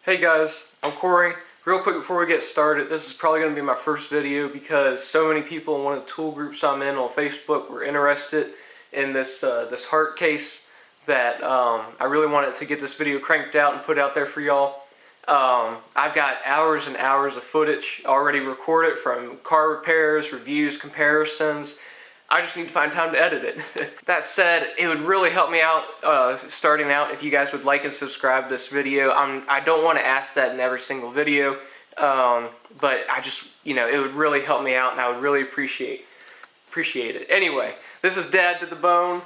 Hey guys, I'm Corey. Real quick before we get started, this is probably going to be my first video because so many people in one of the tool groups I'm in on Facebook were interested in this Hart case that I really wanted to get this video cranked out and put out there for y'all. I've got hours and hours of footage already recorded from car repairs, reviews, comparisons. I just need to find time to edit it. That said, it would really help me out starting out if you guys would like and subscribe this video. I don't want to ask that in every single video, but I just, it would really help me out and I would really appreciate it. Anyway, this is Dad to the Bone.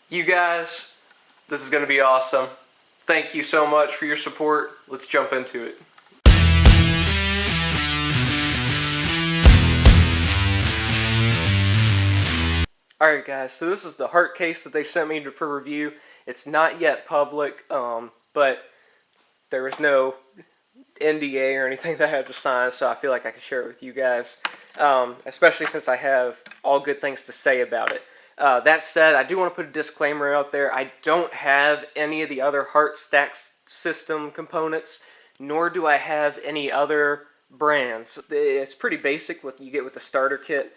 You guys, this is going to be awesome. Thank you so much for your support. Let's jump into it. Alright guys, so this is the Hart case that they sent me for review. It's not yet public, but there was no NDA or anything that I had to sign, so I feel like I could share it with you guys, especially since I have all good things to say about it. That said, I do want to put a disclaimer out there. I don't have any of the other Hart Stack system components, nor do I have any other brands. It's pretty basic what you get with the starter kit.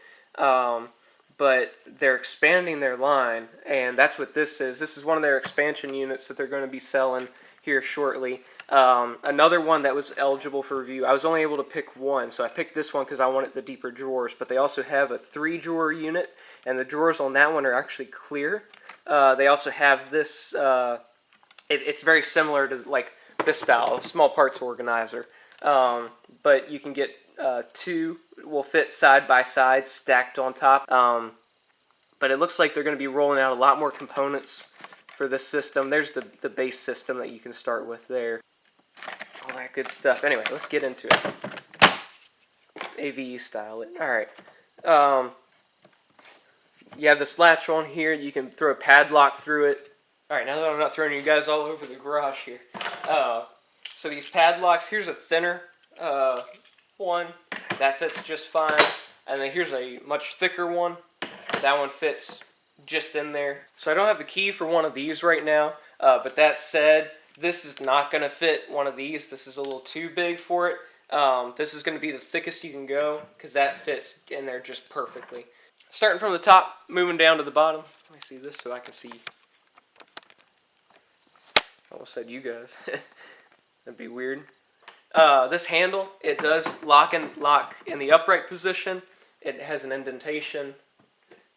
But they're expanding their line, and that's what this is. This is one of their expansion units that they're going to be selling here shortly. Another one that was eligible for review. I was only able to pick one, so I picked this one because I wanted the deeper drawers, but they also have a 3-drawer unit, and the drawers on that one are actually clear. They also have this, it's very similar to like this style, small parts organizer, but you can get two will fit side by side, stacked on top. But it looks like they're going to be rolling out a lot more components for this system. There's the base system that you can start with there. All that good stuff. Anyway, let's get into it. AVE style it. Alright. You have this latch on here. You can throw a padlock through it. Alright, now that I'm not throwing you guys all over the garage here. So these padlocks, here's a thinner one. That fits just fine. And then here's a much thicker one. That one fits just in there. So I don't have the key for one of these right now. But that said, this is not going to fit one of these. This is a little too big for it. This is going to be the thickest you can go because that fits in there just perfectly. Starting from the top, moving down to the bottom. Let me see this so I can see. I almost said you guys. That'd be weird. This handle, it does lock in the upright position. It has an indentation,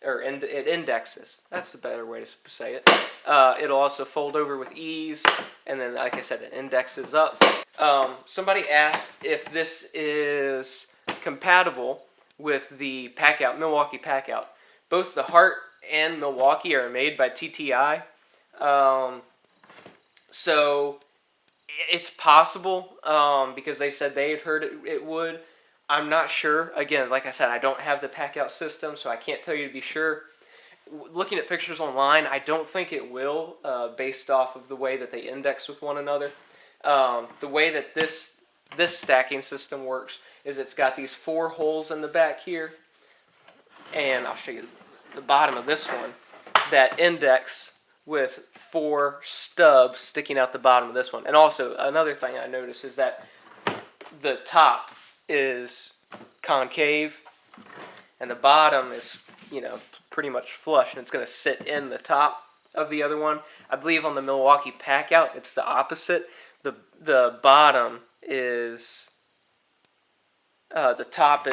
or it indexes. That's the better way to say it. It'll also fold over with ease, and then, like I said, it indexes up. Somebody asked if this is compatible with the Milwaukee Packout. Both the Hart and Milwaukee are made by TTI. So it's possible, because they said they had heard it would. I'm not sure. Again, like I said, I don't have the pack-out system, so I can't tell you to be sure. Looking at pictures online, I don't think it will, based off of the way that they index with one another. The way that this stacking system works is it's got these 4 holes in the back here, and I'll show you the bottom of this one, that index with 4 stubs sticking out the bottom of this one. And also, another thing I noticed is that the top is concave, and the bottom is, pretty much flush, and it's going to sit in the top of the other one. I believe on the Milwaukee Packout, it's the opposite. The bottom is, the top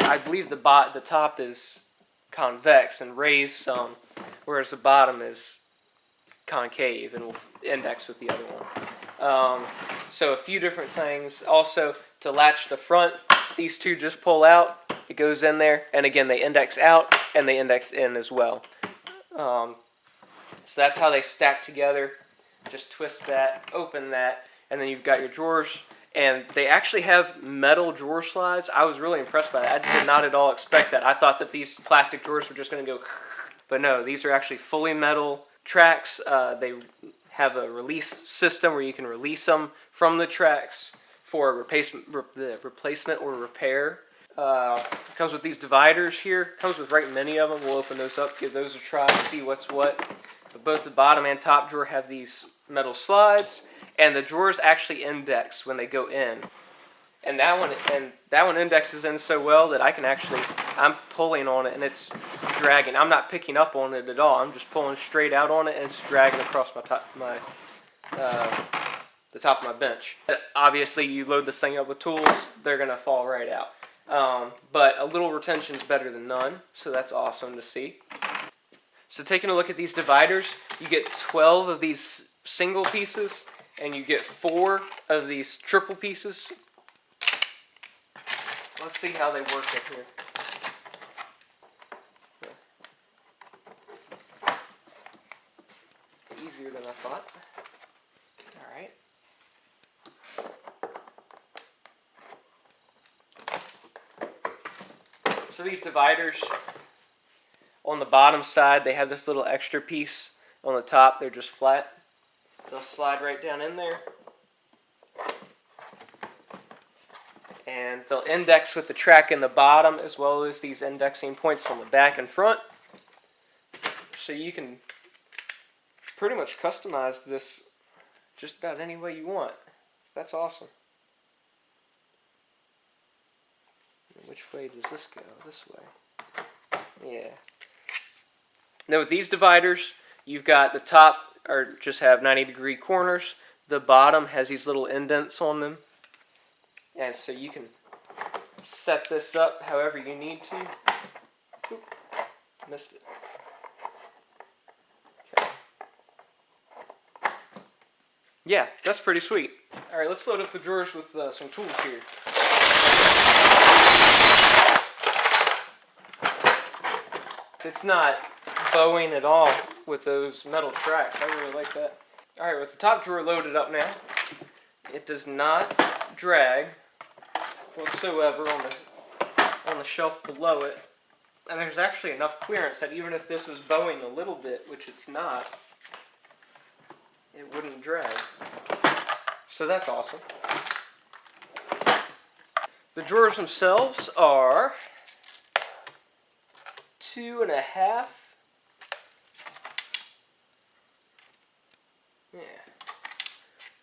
is convex and raised some, whereas the bottom is concave and will index with the other one. So a few different things. Also, to latch the front, these two just pull out. It goes in there, and again, they index out and they index in as well. So that's how they stack together. Just twist that, open that, and then you've got your drawers. And they actually have metal drawer slides. I was really impressed by that. I did not at all expect that. I thought that these plastic drawers were just going to go, but no, these are actually fully metal tracks. They have a release system where you can release them from the tracks for replacement or repair. Comes with these dividers here. Comes with right many of them. We'll open those up, give those a try, see what's what. But both the bottom and top drawer have these metal slides, and the drawers actually index when they go in. And that one indexes in so well that I'm pulling on it and it's dragging. I'm not picking up on it at all. I'm just pulling straight out on it and it's dragging across the top of my bench. Obviously, you load this thing up with tools, they're gonna fall right out. But a little retention is better than none, so that's awesome to see. So taking a look at these dividers, you get 12 of these single pieces and you get 4 of these triple pieces. Let's see how they work in here. Yeah. Easier than I thought. Alright. So these dividers, on the bottom side, they have this little extra piece. On the top, they're just flat. They'll slide right down in there. And they'll index with the track in the bottom as well as these indexing points on the back and front. So you can pretty much customize this just about any way you want. That's awesome. Which way does this go? This way. Yeah. Now with these dividers, you've got the top just have 90-degree corners. The bottom has these little indents on them. And so you can set this up however you need to. Oop, missed it. Okay. Yeah, that's pretty sweet. Alright, let's load up the drawers with some tools here. It's not bowing at all with those metal tracks. I really like that. Alright, with the top drawer loaded up now, it does not drag whatsoever on the shelf below it. And there's actually enough clearance that even if this was bowing a little bit, which it's not, it wouldn't drag. So that's awesome. The drawers themselves are 2.5. Yeah.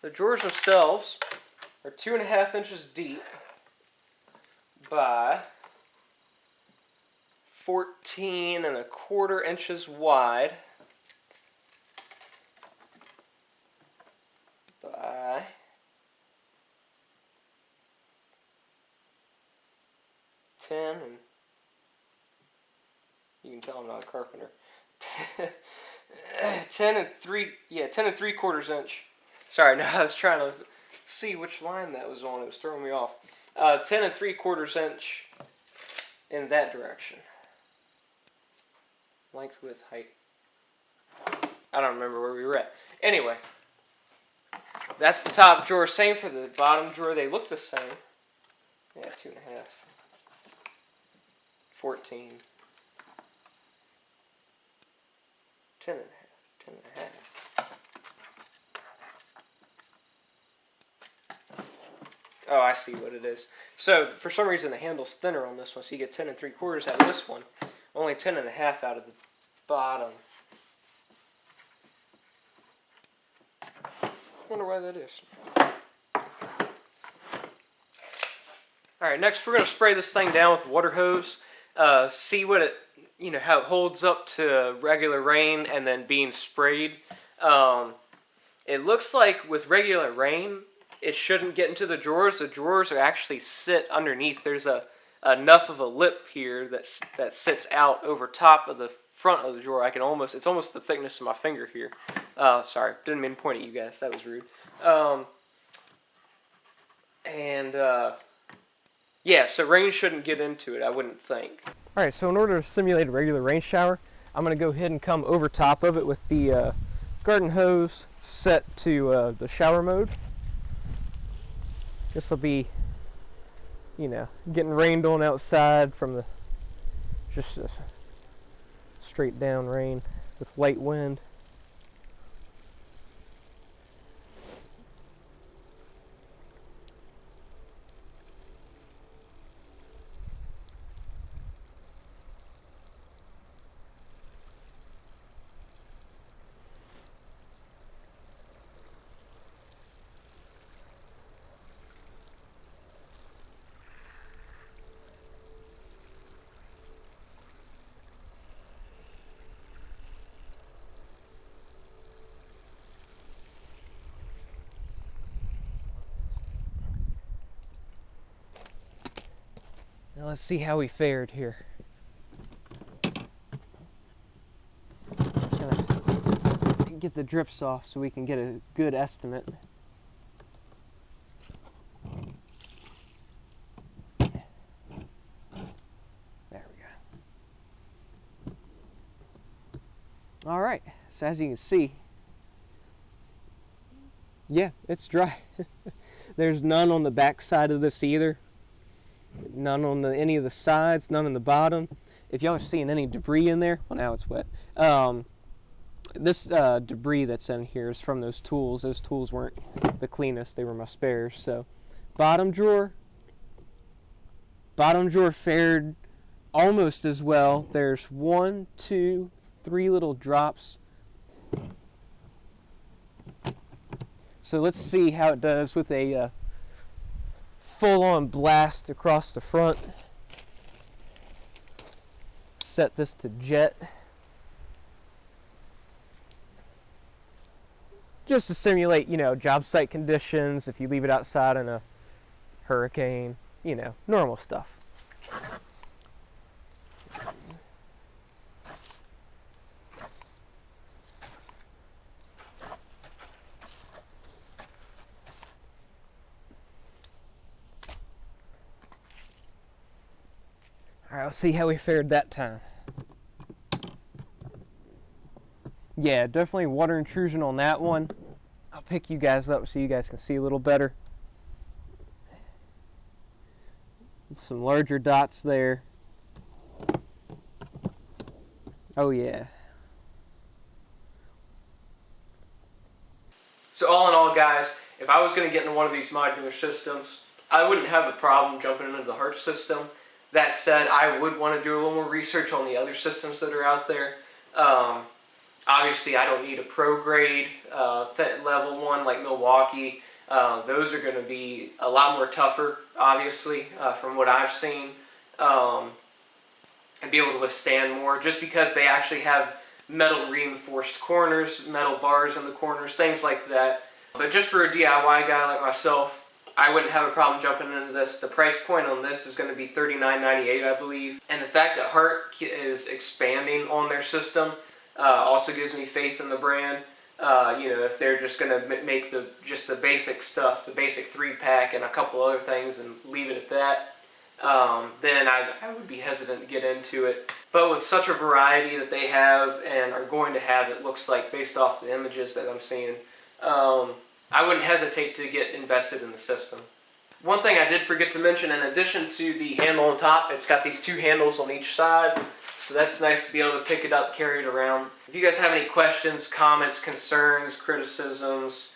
The drawers themselves are 2.5 inches deep by 14.25 inches wide by 10 and you can tell I'm not a carpenter. 10 3/4 inch. Sorry, no, I was trying to see which line that was on. It was throwing me off. 10 3/4 inch in that direction. Length, width, height. I don't remember where we were at. Anyway, that's the top drawer. Same for the bottom drawer. They look the same. Yeah, 2.5. 14. 10.5. 10.5. Oh, I see what it is. So, for some reason, the handle's thinner on this one, so you get 10 3/4 out of this one. Only 10.5 out of the bottom. Wonder why that is. Alright, next we're going to spray this thing down with a water hose. See what it, how it holds up to regular rain and then being sprayed. It looks like with regular rain, it shouldn't get into the drawers. The drawers actually sit underneath. There's enough of a lip here that sits out over top of the front of the drawer. It's almost the thickness of my finger here. Sorry, didn't mean to point at you guys. That was rude. Yeah, so rain shouldn't get into it, I wouldn't think. Alright, so in order to simulate a regular rain shower, I'm going to go ahead and come over top of it with the garden hose set to the shower mode. This will be, getting rained on outside from just straight down rain with light wind. Now let's see how we fared here. Just gonna get the drips off so we can get a good estimate. There we go. All right, so as you can see, yeah, it's dry. There's none on the back side of this either. None on any of the sides, none on the bottom. If y'all are seeing any debris in there, well, now it's wet. This debris that's in here is from those tools. Those tools weren't the cleanest. They were my spares. So bottom drawer fared almost as well. There's 1, 2, 3 little drops. So let's see how it does with a full-on blast across the front. Set this to jet. Just to simulate, job site conditions, if you leave it outside in a hurricane, normal stuff. Alright, let's see how we fared that time. Yeah, definitely water intrusion on that one. I'll pick you guys up so you guys can see a little better. Some larger dots there. Oh yeah. So all in all, guys, if I was going to get into one of these modular systems, I wouldn't have a problem jumping into the Hart system. That said, I would want to do a little more research on the other systems that are out there. Obviously, I don't need a pro grade level one like Milwaukee. Those are going to be a lot more tougher, obviously, from what I've seen, and be able to withstand more, just because they actually have metal reinforced corners, metal bars in the corners, things like that. But just for a DIY guy like myself, I wouldn't have a problem jumping into this. The price point on this is going to be $39.98, I believe. And the fact that Hart is expanding on their system also gives me faith in the brand. If they're just going to make the basic stuff, the basic 3-pack and a couple other things and leave it at that, then I would be hesitant to get into it. But with such a variety that they have and are going to have, it looks like, based off the images that I'm seeing, I wouldn't hesitate to get invested in the system. One thing I did forget to mention, in addition to the handle on top, it's got these 2 handles on each side. So that's nice to be able to pick it up, carry it around. If you guys have any questions, comments, concerns, criticisms,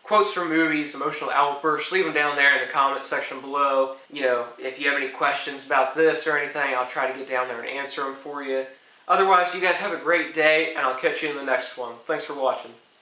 quotes from movies, emotional outbursts, leave them down there in the comments section below. If you have any questions about this or anything, I'll try to get down there and answer them for you. Otherwise, you guys have a great day, and I'll catch you in the next one. Thanks for watching.